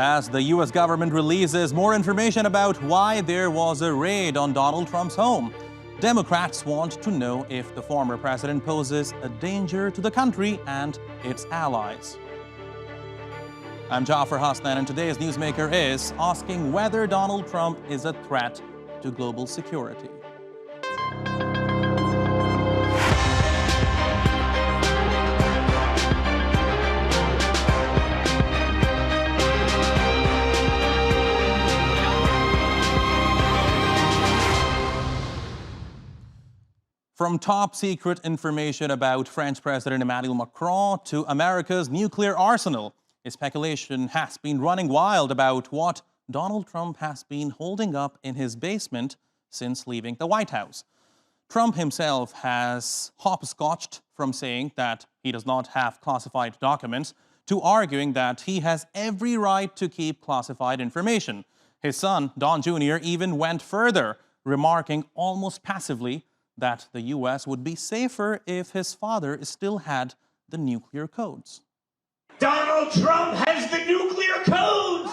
as the U.S. government releases more information about why there was a raid on Donald Trump's home. Democrats want to know if the former president poses a danger to the country and its allies. I'm Jafar Hasnan, and today's Newsmaker is asking whether Donald Trump is a threat to global security. From top-secret information about French President Emmanuel Macron to America's nuclear arsenal, speculation has been running wild about what Donald Trump has been holding up in his basement since leaving the White House. Trump himself has hopscotched from saying that he does not have classified documents to arguing that he has every right to keep classified information. His son, Don Jr., even went further, remarking almost passively that the U.S. would be safer if his father still had the nuclear codes. Donald Trump has the nuclear codes!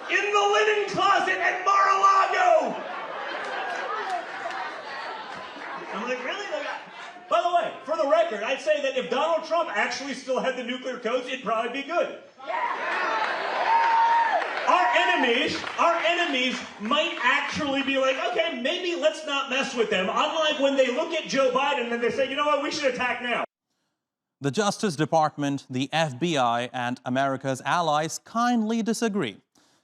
In the linen closet at Mar-a-Lago! I'm like, really? By the way, for the record, I'd say that if Donald Trump actually still had the nuclear codes, it'd probably be good. Our enemies might actually be like, okay, maybe let's not mess with them. Unlike when they look at Joe Biden and they say, you know what, we should attack now. The Justice Department, the FBI, and America's allies kindly disagree.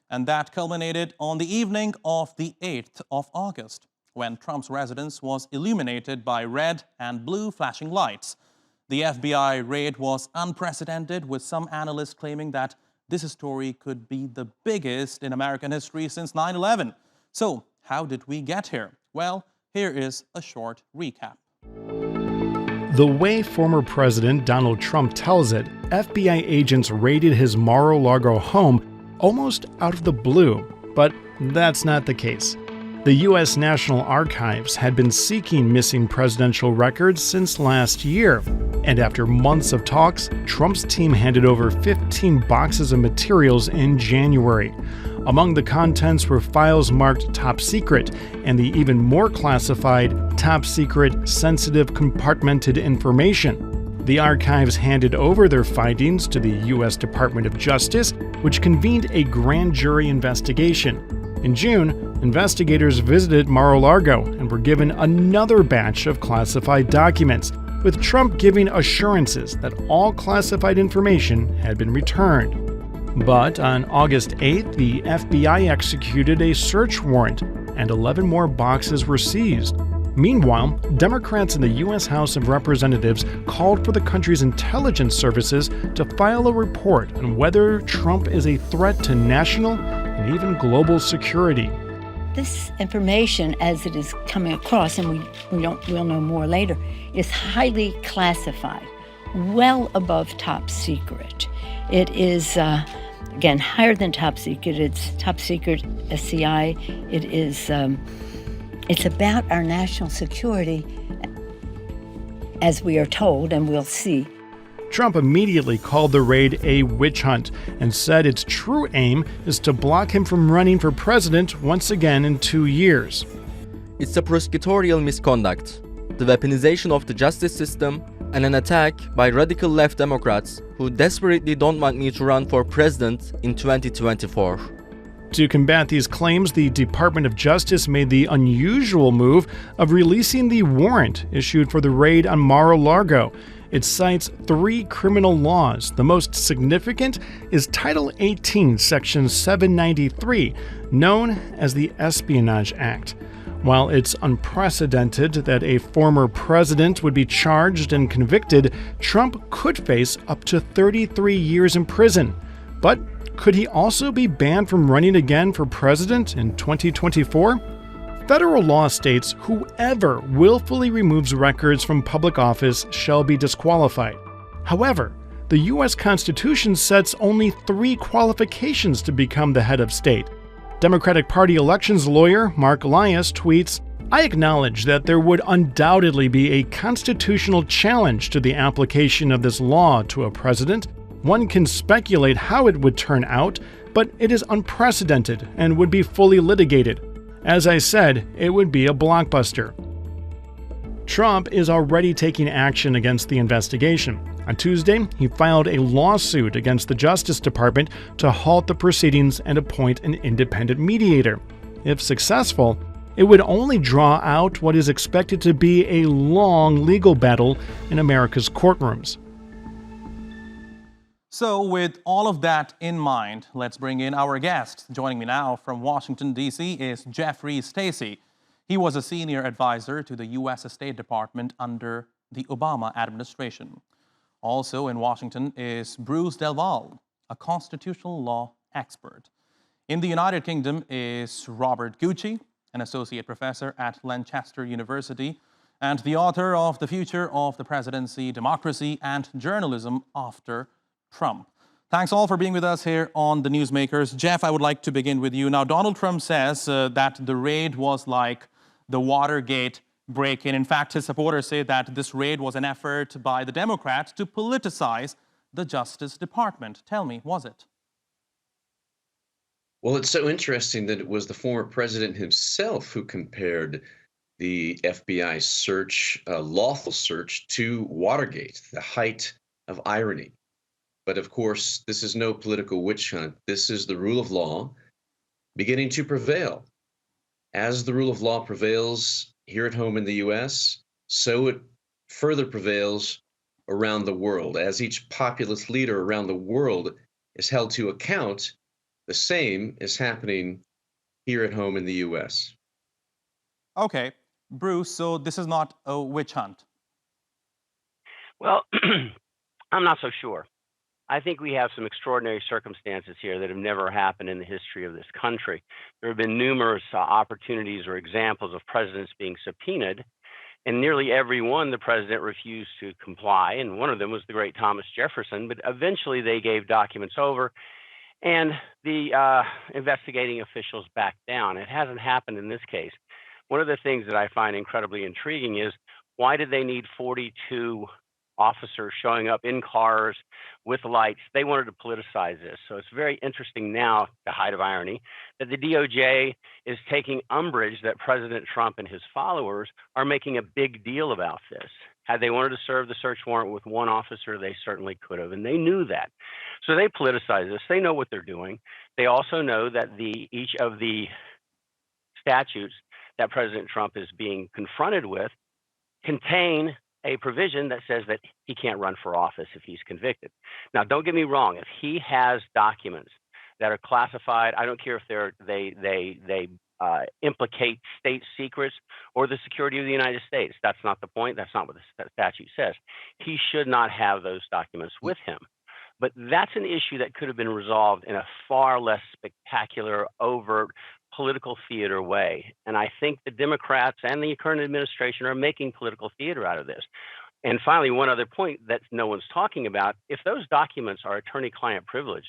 And that culminated on the evening of the 8th of August, when Trump's residence was illuminated by red and blue flashing lights. The FBI raid was unprecedented, with some analysts claiming that this story could be the biggest in American history since 9/11. So, how did we get here? Well, here is a short recap. The way former President Donald Trump tells it, FBI agents raided his Mar-a-Lago home almost out of the blue, but that's not the case. The U.S. National Archives had been seeking missing presidential records since last year, and after months of talks, Trump's team handed over 15 boxes of materials in January. Among the contents were files marked top secret and the even more classified top secret sensitive compartmented information. The archives handed over their findings to the U.S. Department of Justice, which convened a grand jury investigation. In June, investigators visited Mar-a-Lago and were given another batch of classified documents, with Trump giving assurances that all classified information had been returned. But on August 8th, the FBI executed a search warrant, and 11 more boxes were seized. Meanwhile, Democrats in the U.S. House of Representatives called for the country's intelligence services to file a report on whether Trump is a threat to national and even global security. This information, as it is coming across, and we'll know more later, is highly classified, well above top secret. It is, again, higher than top secret. It's top secret SCI. It is, it's about our national security, as we are told, and we'll see. Trump immediately called the raid a witch hunt and said its true aim is to block him from running for president once again in 2 years. It's a prosecutorial misconduct, the weaponization of the justice system, and an attack by radical left Democrats who desperately don't want me to run for president in 2024. To combat these claims, the Department of Justice made the unusual move of releasing the warrant issued for the raid on Mar-a-Lago. It cites 3 criminal laws. The most significant is Title 18, Section 793, known as the Espionage Act. While it's unprecedented that a former president would be charged and convicted, Trump could face up to 33 years in prison. But could he also be banned from running again for president in 2024? Federal law states whoever willfully removes records from public office shall be disqualified. However, the U.S. Constitution sets only 3 qualifications to become the head of state. Democratic Party elections lawyer Mark Elias tweets, "I acknowledge that there would undoubtedly be a constitutional challenge to the application of this law to a president. One can speculate how it would turn out, but it is unprecedented and would be fully litigated. As I said, it would be a blockbuster. Trump is already taking action against the investigation. On Tuesday, he filed a lawsuit against the Justice Department to halt the proceedings and appoint an independent mediator. If successful, it would only draw out what is expected to be a long legal battle in America's courtrooms. So, with all of that in mind, let's bring in our guest. Joining me now from Washington, D.C. is Jeffrey Stacey. He was a senior advisor to the U.S. State Department under the Obama administration. Also in Washington is Bruce DelValle, a constitutional law expert. In the United Kingdom is Robert Gutsche, an associate professor at Lancaster University and the author of The Future of the Presidency, Democracy and Journalism After Trump. Thanks all for being with us here on The Newsmakers. Jeff, I would like to begin with you. Now, Donald Trump says that the raid was like the Watergate break-in. In fact, his supporters say that this raid was an effort by the Democrats to politicize the Justice Department. Tell me, was it? Well, it's so interesting that it was the former president himself who compared the FBI search, lawful search, to Watergate, the height of irony. But of course, this is no political witch hunt. This is the rule of law beginning to prevail. As the rule of law prevails here at home in the U.S., so it further prevails around the world. As each populist leader around the world is held to account, the same is happening here at home in the U.S. Okay, Bruce, so this is not a witch hunt. Well, I'm not so sure. I think we have some extraordinary circumstances here that have never happened in the history of this country. There have been numerous opportunities or examples of presidents being subpoenaed, and nearly every one the president refused to comply, and one of them was the great Thomas Jefferson, but eventually they gave documents over, and the investigating officials backed down. It hasn't happened in this case. One of the things that I find incredibly intriguing is, why did they need 42 officers showing up in cars with lights? They wanted to politicize this. So it's very interesting now, the height of irony, that the DOJ is taking umbrage that President Trump and his followers are making a big deal about this. Had they wanted to serve the search warrant with one officer, they certainly could have, and they knew that. So they politicize this. They know what they're doing. They also know that each of the statutes that President Trump is being confronted with contain a provision that says that he can't run for office if he's convicted. Now, don't get me wrong. If he has documents that are classified, I don't care if they implicate state secrets or the security of the United States. That's not the point. That's not what the statute says. He should not have those documents with him. But that's an issue that could have been resolved in a far less spectacular, overt political theater way. And I think the Democrats and the current administration are making political theater out of this. And finally, one other point that no one's talking about, if those documents are attorney-client privileged,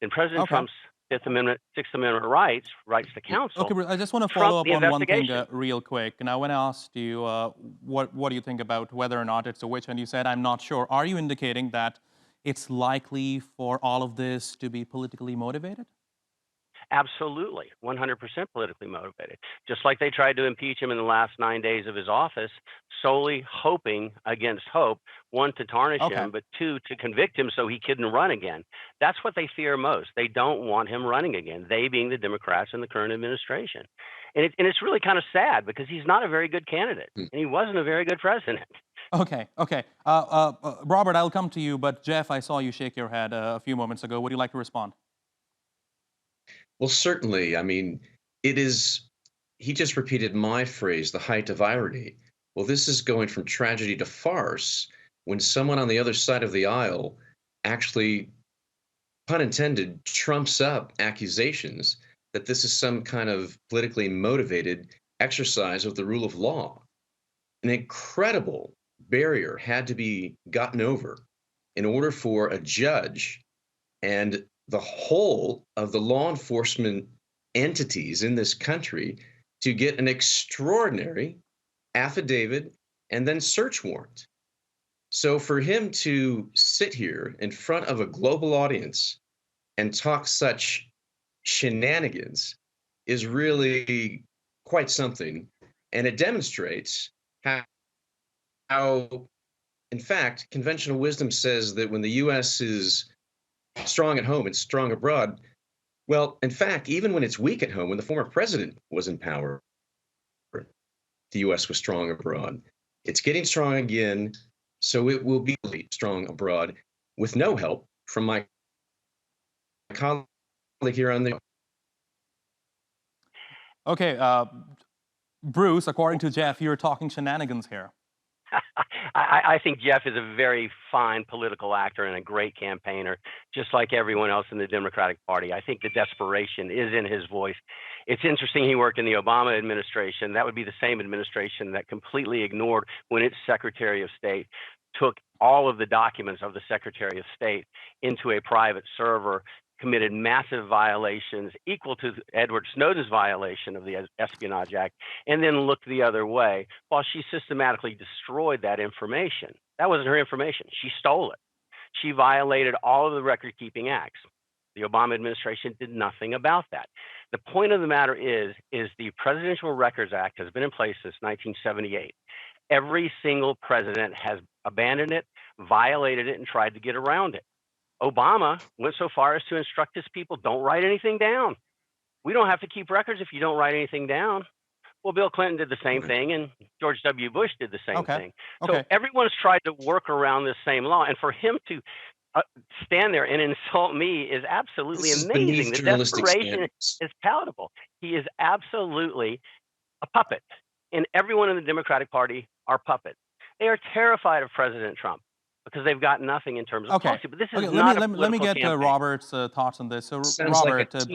then President Trump's Sixth Amendment rights to counsel. Okay, I just want to follow up on one thing real quick. Now, when I asked you what do you think about whether or not it's a witch hunt, you said, I'm not sure. Are you indicating that it's likely for all of this to be politically motivated? Absolutely, 100% politically motivated. Just like they tried to impeach him in the last 9 days of his office, solely hoping against hope, one, to tarnish him, but two, to convict him so he couldn't run again. That's what they fear most. They don't want him running again, they being the Democrats and the current administration. And it's really kind of sad because he's not a very good candidate, and he wasn't a very good president. Okay. Robert, I'll come to you, but Jeff, I saw you shake your head a few moments ago. Would you like to respond? Well, certainly. I mean, he just repeated my phrase, the height of irony. Well, this is going from tragedy to farce when someone on the other side of the aisle actually, pun intended, trumps up accusations that this is some kind of politically motivated exercise of the rule of law. An incredible barrier had to be gotten over in order for a judge and the whole of the law enforcement entities in this country to get an extraordinary affidavit and then search warrant. So for him to sit here in front of a global audience and talk such shenanigans is really quite something. And it demonstrates how, in fact, conventional wisdom says that when the U.S. is strong at home, it's strong abroad. Well, in fact, even when it's weak at home, when the former president was in power, the U.S. was strong abroad. It's getting strong again, so it will be strong abroad with no help from my colleague here on the. Okay, Bruce, according to Jeff, you're talking shenanigans here. I think Jeff is a very fine political actor and a great campaigner, just like everyone else in the Democratic Party. I think the desperation is in his voice. It's interesting he worked in the Obama administration. That would be the same administration that completely ignored when its Secretary of State took all of the documents of the Secretary of State into a private server, committed massive violations equal to Edward Snowden's violation of the Espionage Act, and then looked the other way while she systematically destroyed that information. That wasn't her information. She stole it. She violated all of the record-keeping acts. The Obama administration did nothing about that. The point of the matter is the Presidential Records Act has been in place since 1978. Every single president has abandoned it, violated it, and tried to get around it. Obama went so far as to instruct his people, don't write anything down. We don't have to keep records if you don't write anything down. Well, Bill Clinton did the same thing, and George W. Bush did the same thing. So everyone's tried to work around this same law, and for him to stand there and insult me is absolutely amazing. The desperation is palatable. He is absolutely a puppet, and everyone in the Democratic Party are puppets. They are terrified of President Trump, because they've got nothing in terms of policy. But this is not let me get Robert's thoughts on this. So, Robert, like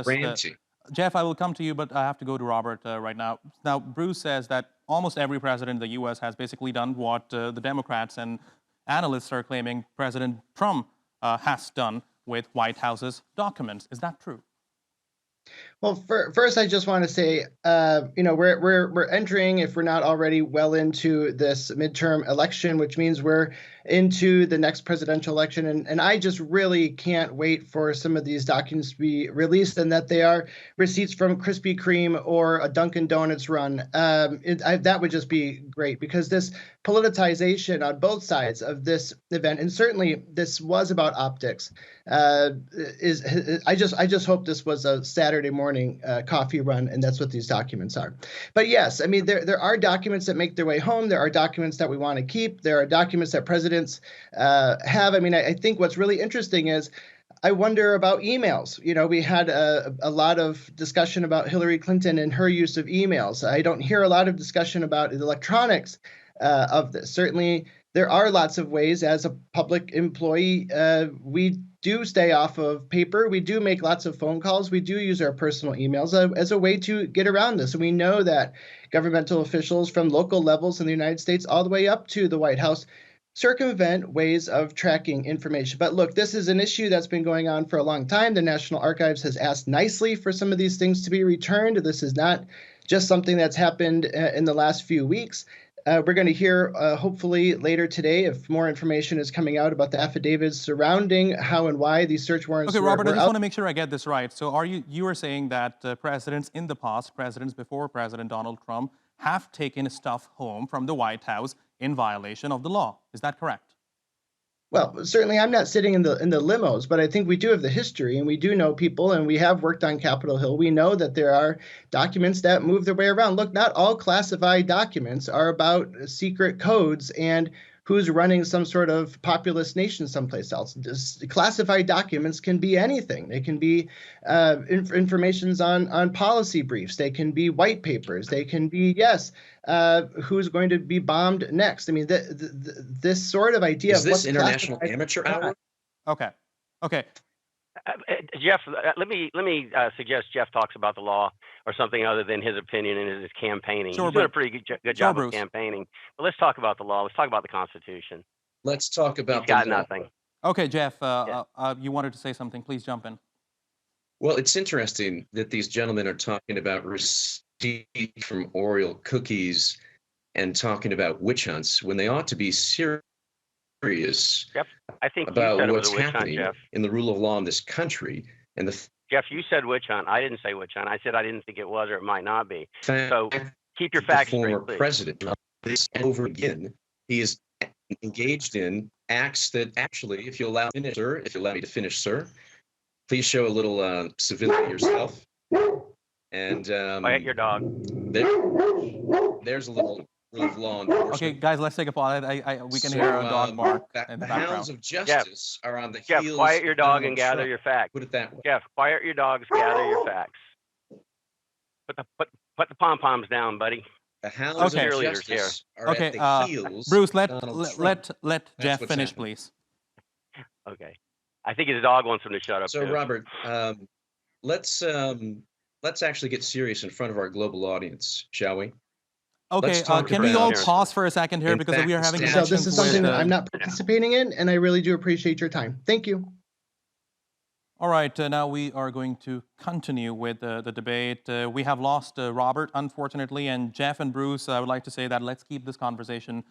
Bruce, Jeff, I will come to you, but I have to go to Robert right now. Now, Bruce says that almost every president in the U.S. has basically done what the Democrats and analysts are claiming President Trump has done with White House's documents. Is that true? Well, first, I just want to say, we're entering, if we're not already well into this midterm election, which means we're into the next presidential election. And I just really can't wait for some of these documents to be released, and that they are receipts from Krispy Kreme or a Dunkin' Donuts run. That would just be great, because this politicization on both sides of this event, and certainly this was about optics, I just hope this was a Saturday morning coffee run, and that's what these documents are. But yes, I mean, there are documents that make their way home. There are documents that we want to keep. There are documents that presidents have. I mean, I think what's really interesting is I wonder about emails. You know, we had a lot of discussion about Hillary Clinton and her use of emails. I don't hear a lot of discussion about the electronics of this. Certainly, there are lots of ways as a public employee, we do stay off of paper. We do make lots of phone calls. We do use our personal emails as a way to get around this. And we know that governmental officials from local levels in the United States all the way up to the White House circumvent ways of tracking information. But look, this is an issue that's been going on for a long time. The National Archives has asked nicely for some of these things to be returned. This is not just something that's happened in the last few weeks. We're going to hear, hopefully later today, if more information is coming out about the affidavits surrounding how and why these search warrants were Robert, I just out. want to make sure I get this right. So you are saying that presidents in the past, presidents before President Donald Trump, have taken stuff home from the White House in violation of the law. Is that correct? Well, certainly I'm not sitting in the limos, but I think we do have the history, and we do know people, and we have worked on Capitol Hill. We know that there are documents that move their way around. Look, not all classified documents are about secret codes and who's running some sort of populist nation someplace else. Classified documents can be anything. They can be informations on policy briefs. They can be white papers. They can be, who's going to be bombed next. I mean, this sort of idea is this International Amateur Hour? Okay. Jeff, let me suggest Jeff talks about the law or something other than his opinion and his campaigning. Sure, he's doing a pretty good job of campaigning. But let's talk about the law. Let's talk about the Constitution. Let's talk about. He's got nothing. Okay, Jeff, you wanted to say something. Please jump in. Well, it's interesting that these gentlemen are talking about receipts from Oreo cookies and talking about witch hunts when they ought to be serious serious Jeff, I think you about said it was what's a witch hunt, happening Jeff. in the rule of law in this country and the Jeff, you said witch hunt. I didn't say witch hunt. I said I didn't think it was, or it might not be. fact So keep your the facts former straight, please. president, this and over again, he is engaged in acts that actually, if you allow me to finish, sir, please show a little civility yourself. And Quiet your dog. there's a little rule of law enforcement. Okay, guys, let's take a pause. We can hear a dog bark in the The hounds background. of justice are on the Jeff, heels. quiet your of dog Donald and gather Trump. your facts. Put it that way. Jeff, quiet your dogs, gather your facts. Put the pom-poms down, buddy. The hounds Okay. of Cheerleaders justice are Okay, at the heels. Bruce, let of Donald let Trump. let That's Jeff what's finish, happening. please. Okay. I think his dog wants him to shut up So, too. Robert, let's actually get serious in front of our global audience, shall we? Okay, Let's talk can we all about- pause for a second here In because fact, we are having so So connections this is something with, that I'm not participating in, and I really do appreciate your time. Thank you. All right, now we are going to continue with the debate. We have lost Robert, unfortunately, and Jeff and Bruce, I would like to say that let's keep this conversation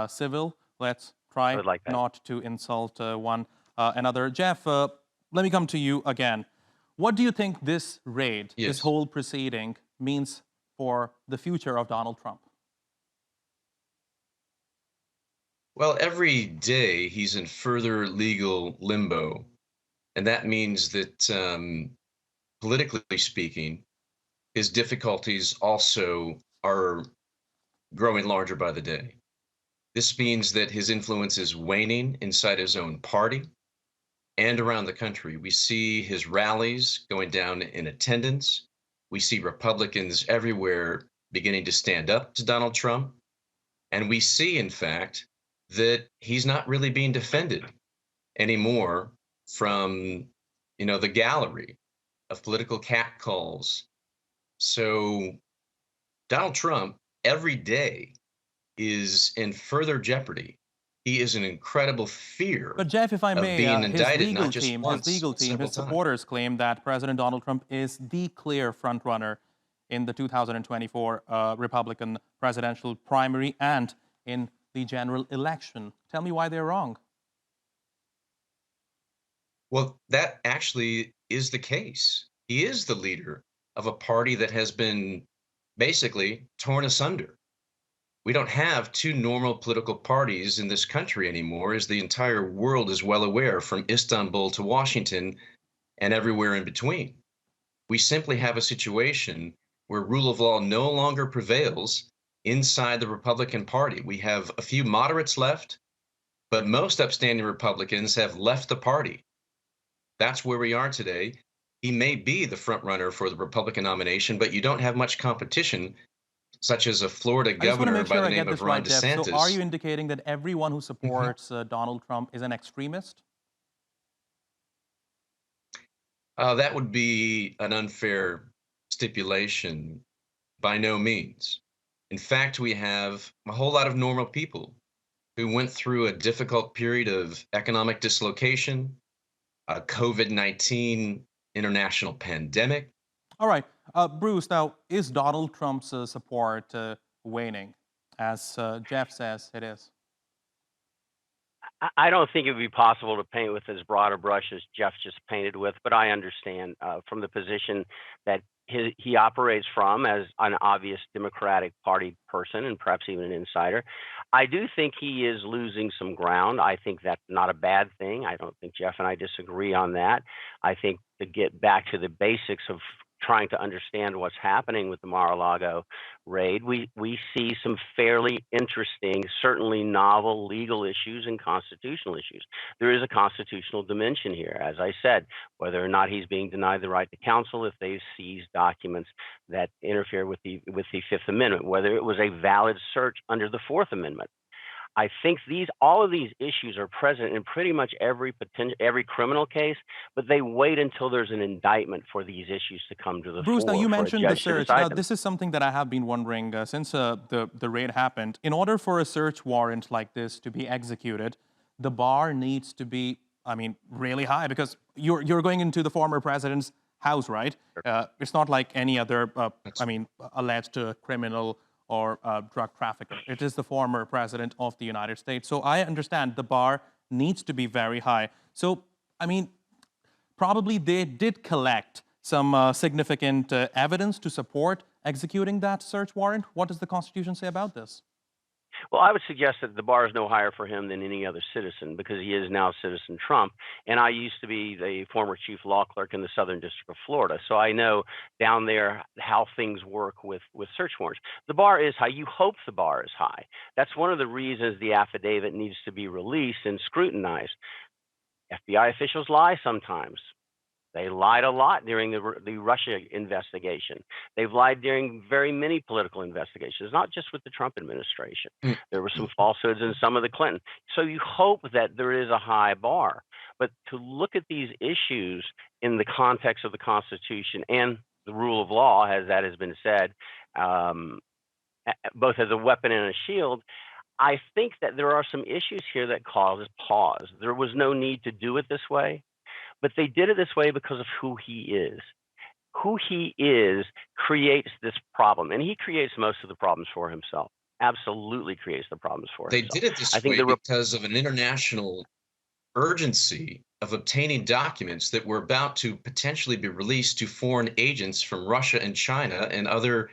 civil. Let's try I would like that. not to insult one another. Jeff, let me come to you again. What do you think this raid, this Yes. whole proceeding, means for the future of Donald Trump? Well, every day he's in further legal limbo. And that means that, politically speaking, his difficulties also are growing larger by the day. This means that his influence is waning inside his own party and around the country. We see his rallies going down in attendance. We see Republicans everywhere beginning to stand up to Donald Trump. And we see, in fact, that he's not really being defended anymore from, the gallery of political catcalls. So Donald Trump every day is in further jeopardy. He is in incredible fear. But Jeff, if I of may, being his indicted, legal not just team, once, his but several supporters claim that President Donald Trump is the clear frontrunner in the 2024 Republican presidential primary and in the general election. Tell me why they're wrong. Well, that actually is the case. He is the leader of a party that has been basically torn asunder. We don't have two normal political parties in this country anymore, as the entire world is well aware, from Istanbul to Washington and everywhere in between. We simply have a situation where rule of law no longer prevails inside the Republican Party. We have a few moderates left, but most upstanding Republicans have left the party. That's where we are today. He may be the front runner for the Republican nomination, but you don't have much competition, such as a Florida I just want to governor make by sure the I name get of this Ron right, Jeff. DeSantis. So are you indicating that everyone who supports Donald Trump is an extremist? That would be an unfair stipulation. By no means. In fact, we have a whole lot of normal people who went through a difficult period of economic dislocation, a COVID-19 international pandemic. All right, Bruce, now, is Donald Trump's support waning? As Jeff says, it is. I don't think it would be possible to paint with as broad a brush as Jeff just painted with, but I understand from the position that he operates from as an obvious Democratic Party person and perhaps even an insider. I do think he is losing some ground. I think that's not a bad thing. I don't think Jeff and I disagree on that. I think to get back to the basics of trying to understand what's happening with the Mar-a-Lago raid, we see some fairly interesting, certainly novel legal issues and constitutional issues. There is a constitutional dimension here, as I said, whether or not he's being denied the right to counsel if they seize documents that interfere with the Fifth Amendment, whether it was a valid search under the Fourth Amendment. I think all of these issues are present in pretty much every criminal case, but they wait until there's an indictment for these issues to come to the Bruce, fore. now you for a mentioned the judge to search. decide Now, them. this is something that I have been wondering since the raid happened. In order for a search warrant like this to be executed, the bar needs to be, really high because you're going into the former president's house, right? It's not like any other, alleged criminal or drug trafficker. It is the former president of the United States. So I understand the bar needs to be very high. So, I mean, probably they did collect some significant evidence to support executing that search warrant. What does the Constitution say about this? Well, I would suggest that the bar is no higher for him than any other citizen because he is now Citizen Trump. And I used to be the former chief law clerk in the Southern District of Florida. So I know down there how things work with search warrants. The bar is high. You hope the bar is high. That's one of the reasons the affidavit needs to be released and scrutinized. FBI officials lie sometimes. They lied a lot during the Russia investigation. They've lied during very many political investigations, not just with the Trump administration. There were some falsehoods in some of the Clinton. So you hope that there is a high bar. But to look at these issues in the context of the Constitution and the rule of law, as that has been said, both as a weapon and a shield, I think that there are some issues here that cause pause. There was no need to do it this way. But they did it this way because of who he is. Who he is creates this problem, and he creates most of the problems for himself. Absolutely creates the problems for himself. They did it this way because of an international urgency of obtaining documents that were about to potentially be released to foreign agents from Russia and China and other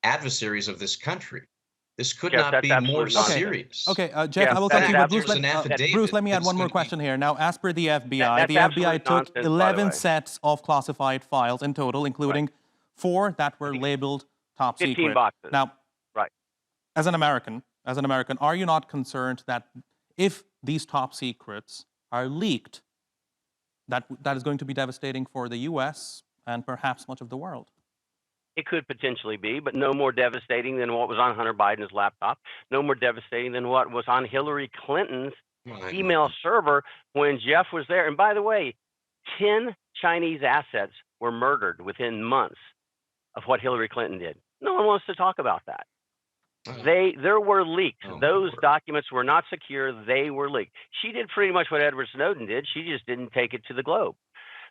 adversaries of this country. This could not be more serious. Okay, Jeff, I will continue. But Bruce, let me add one more question here. Now, as per the FBI, the FBI took 11 sets of classified files in total, including 4 that were labeled top 15 secret. boxes. Now, right. As an American, are you not concerned that if these top secrets are leaked, that is going to be devastating for the U.S. and perhaps much of the world? It could potentially be, but no more devastating than what was on Hunter Biden's laptop, no more devastating than what was on Hillary Clinton's email server when Jeff was there. And by the way, 10 Chinese assets were murdered within months of what Hillary Clinton did. No one wants to talk about that. There were leaks. Those documents were not secure. They were leaked. She did pretty much what Edward Snowden did. She just didn't take it to the globe.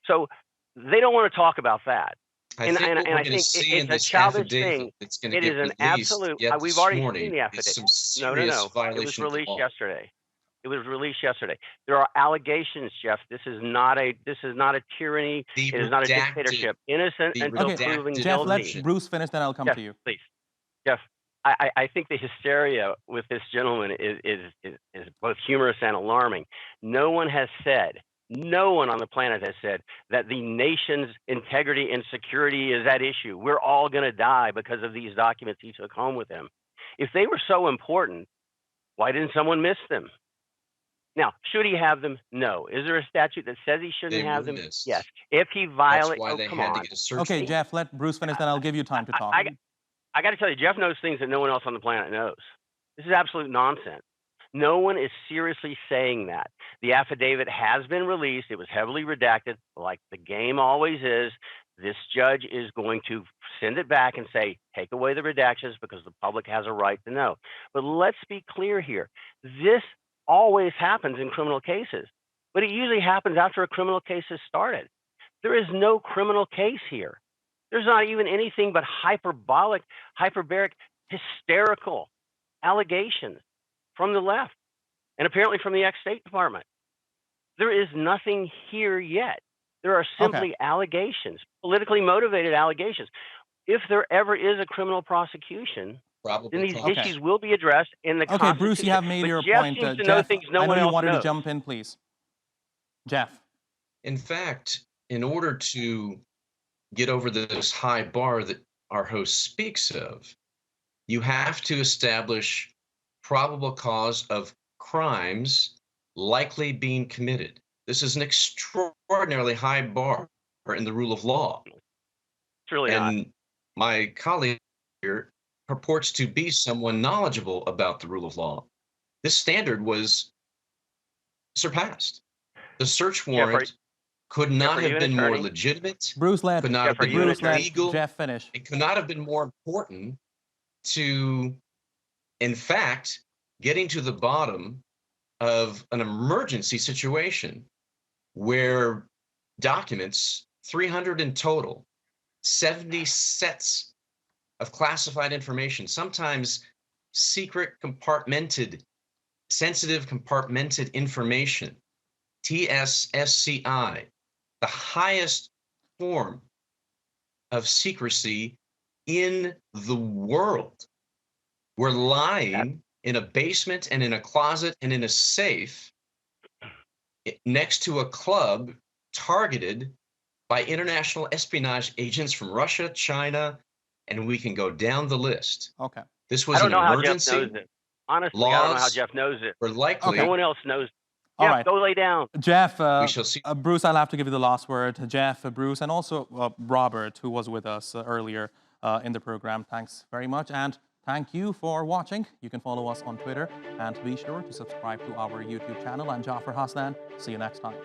So they don't want to talk about that. And I think it's a childish thing. It is an absolute. We've already seen the affidavit. No. It was released yesterday. It was released yesterday. There are allegations, Jeff. This is not a tyranny. It is not a dictatorship. Innocent until proven guilty. Jeff, let Bruce finish, then I'll come to you. Please, Jeff. I think the hysteria with this gentleman is both humorous and alarming. No one on the planet has said that the nation's integrity and security is at issue. We're all going to die because of these documents he took home with him. If they were so important, why didn't someone miss them? Now, should he have them? No. Is there a statute that says he shouldn't have them? Yes. If he violates, come on. Okay, Jeff, let Bruce finish, then I'll give you time to talk. I got to tell you, Jeff knows things that no one else on the planet knows. This is absolute nonsense. No one is seriously saying that. The affidavit has been released. It was heavily redacted, like the game always is. This judge is going to send it back and say, take away the redactions because the public has a right to know. But let's be clear here. This always happens in criminal cases, but it usually happens after a criminal case has started. There is no criminal case here. There's not even anything but hyperbolic, hyperbaric, hysterical allegations from the left, and apparently from the ex-State Department. There is nothing here yet. There are simply allegations, politically motivated allegations. If there ever is a criminal prosecution, then these issues will be addressed in the Constitution. Okay, Bruce, you have made your point. Jeff seems to know things no one else knows. I know you wanted to jump in, please. Jeff. In fact, in order to get over this high bar that our host speaks of, you have to establish probable cause of crimes likely being committed. This is an extraordinarily high bar in the rule of law. It's really not. My colleague here purports to be someone knowledgeable about the rule of law. This standard was surpassed. The search warrant could not have been more legitimate. Bruce led. Could not have been more legal. Jeff, finish. It could not have been more important to, in fact, getting to the bottom of an emergency situation where documents, 300 in total, 70 sets of classified information, sometimes secret, compartmented, sensitive, compartmented information, TSSCI, the highest form of secrecy in the world. We're lying in a basement and in a closet and in a safe next to a club targeted by international espionage agents from Russia, China, and we can go down the list. Okay. This was I don't an know how emergency. Jeff knows it. Honestly, I don't know how Laws Jeff knows it. were likely. No one else knows. All Jeff, right. go lay down. Jeff, We shall see. Bruce, I'll have to give you the last word. Jeff, Bruce, and also Robert, who was with us earlier in the program. Thanks very much. And thank you for watching. You can follow us on Twitter and be sure to subscribe to our YouTube channel. I'm Jafar Hasnan. See you next time.